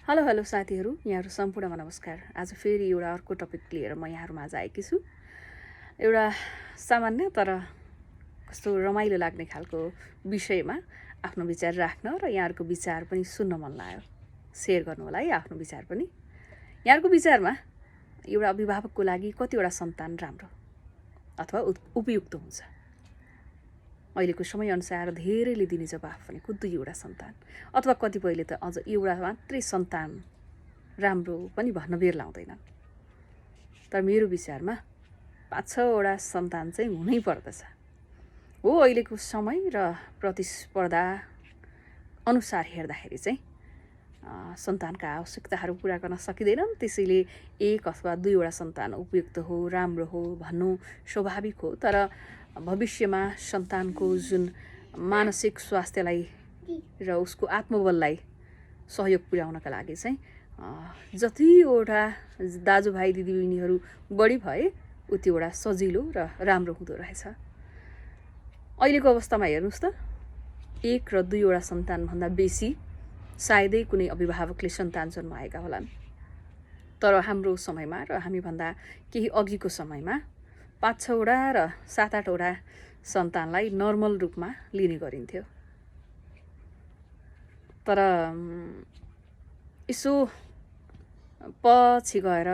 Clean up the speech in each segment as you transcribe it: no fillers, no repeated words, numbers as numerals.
Hello hello साथीहरू, यहाँहरू सम्पूर्णमा नमस्कार। आज फेरि एउटा अर्को टपिक लिएर म यहाँहरूमाझ आएकी छु। एउटा सामान्य तर कस्तो रमाइलो लाग्ने खालको विषयमा आफ्नो विचार राख्न र यहाँहरूको विचार पनि सुन्न मन लाग्यो। सेयर गर्नु होला है आफ्नो विचार पनि। यहाँहरूको विचारमा एउटा अभिभावकको लागि कतिवटा सन्तान राम्रो अथवा उपयुक्त हुन्छ? अहिलेको समयअनुसार धेरैले दिने जवाफ भनेको 2वटा सन्तान, अथवा कतिपयले त अझ एउटा मात्रै सन्तान राम्रो पनि भन्न बेर लाउँदैनन्। तर मेरो विचारमा 5-6वटा सन्तान चाहिँ हुनै पर्दछ। हो, अहिलेको समय र प्रतिस्पर्धा अनुसार हेर्दाखेरि चाहिँ सन्तानका आवश्यकताहरू पुरा गर्न सकिँदैनन्। त्यसैले 1 अथवा 2वटा सन्तान उपयुक्त हो, राम्रो हो भन्नु स्वाभाविक हो। तर भविष्यमा सन्तानको जुन मानसिक स्वास्थ्यलाई र उसको आत्मबललाई सहयोग पुर्याउनका लागि चाहिँ जतिवटा दाजुभाइ दिदीबहिनीहरू बढी भए उतिवटा सजिलो र राम्रो हुँदो रहेछ। अहिलेको अवस्थामा हेर्नुहोस् त, 1 र 2वटा सन्तानभन्दा बेसी सायदै कुनै अभिभावकले सन्तान जन्माएका होलान्। तर हाम्रो समयमा र हामीभन्दा केही अघिको समयमा 5-6वटा र 7-8वटा सन्तानलाई नर्मल रूपमा लिने गरिन्थ्यो। तर यसो पछि गएर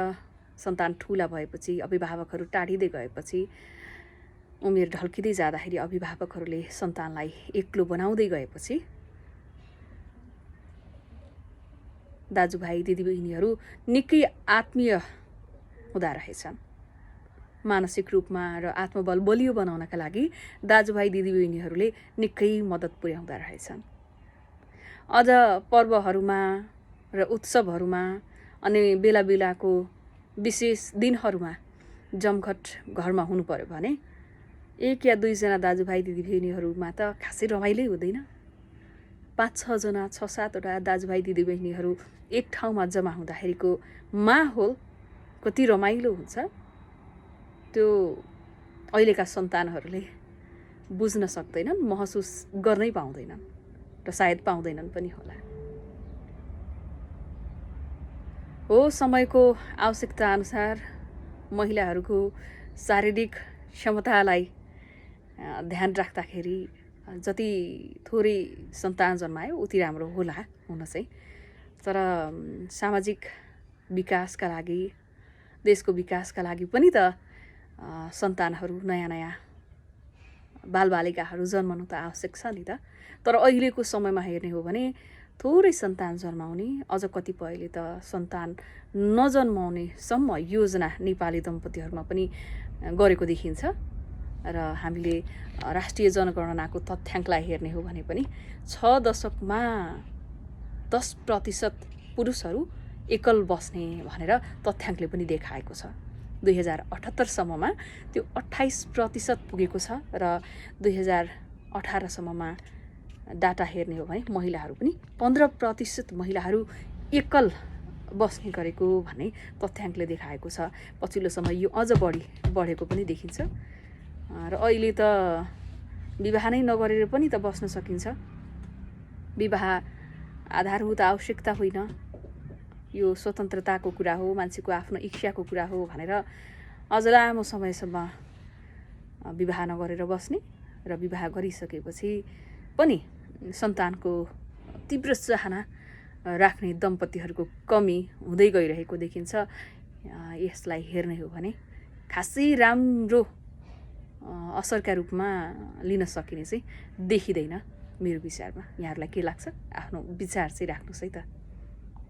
सन्तान ठुला भएपछि, अभिभावकहरू टाढिँदै गएपछि, उमेर ढल्किँदै जाँदाखेरि अभिभावकहरूले सन्तानलाई एक्लो बनाउँदै गएपछि दाजुभाइ दिदीबहिनीहरू निकै आत्मीय हुँदा रहेछन्। मानसिक रूपमा र आत्मबल बलियो बनाउनका लागि दाजुभाइ दिदीबहिनीहरूले निकै मद्दत पुर्याउँदा रहेछन्। अझ पर्वहरूमा र उत्सवहरूमा अनि बेला बेलाको विशेष दिनहरूमा जमघट घरमा हुनु पर्यो भने 1 या 2जना दाजुभाइ दिदीबहिनीहरूमा त खासै रमाइलै हुँदैन। 5-6 जना 6-7वटा दाजुभाइ दिदीबहिनीहरू एक ठाउँमा जम्मा हुँदाखेरिको माहौल कति रमाइलो हुन्छ त्यो अहिलेका सन्तानहरूले बुझ्न सक्दैनन्, महसुस गर्नै पाउँदैनन् र सायद पाउँदैनन् पनि होला। हो, समयको आवश्यकता अनुसार महिलाहरूको शारीरिक क्षमतालाई ध्यान राख्दाखेरि जति थोरै सन्तान जन्मायो उति राम्रो होला हुन चाहिँ। तर सामाजिक विकासका लागि, देशको विकासका लागि पनि त सन्तानहरू नयाँ बालबालिकाहरू जन्मनु त आवश्यक छ नि त। तर अहिलेको समयमा हेर्ने हो भने थोरै सन्तान जन्माउने, अझ कतिपयले त सन्तान नजन्माउनेसम्म योजना नेपाली दम्पतिहरूमा पनि गरेको देखिन्छ। र हामीले राष्ट्रिय जनगणनाको तथ्याङ्कलाई हेर्ने हो भने पनि 6 दशकमा 10% पुरुषहरू एकल बस्ने भनेर तथ्याङ्कले पनि देखाएको छ। 2078 सम्ममा त्यो 28% पुगेको छ र 2018 सम्ममा डाटा हेर्ने हो भने महिलाहरू पनि 15% महिलाहरू एकल बस्ने गरेको भन्ने तथ्याङ्कले देखाएको छ। पछिल्लो समय यो अझ बढेको पनि देखिन्छ। र अहिले त विवाह नै नगरेर पनि त बस्न सकिन्छ। विवाह आधारभूत आवश्यकता होइन, यो स्वतन्त्रताको कुरा हो, मान्छेको आफ्नो इच्छाको कुरा हो भनेर अझ लामो समयसम्म विवाह नगरेर बस्ने र विवाह गरिसकेपछि पनि सन्तानको तीव्र चाहना राख्ने दम्पतिहरूको कमी हुँदै गइरहेको देखिन्छ। यसलाई हेर्ने हो भने खासै राम्रो असरका रूपमा लिन सकिने चाहिँ देखिँदैन मेरो विचारमा। यहाँहरूलाई के लाग्छ? आफ्नो विचार चाहिँ राख्नुहोस् है त।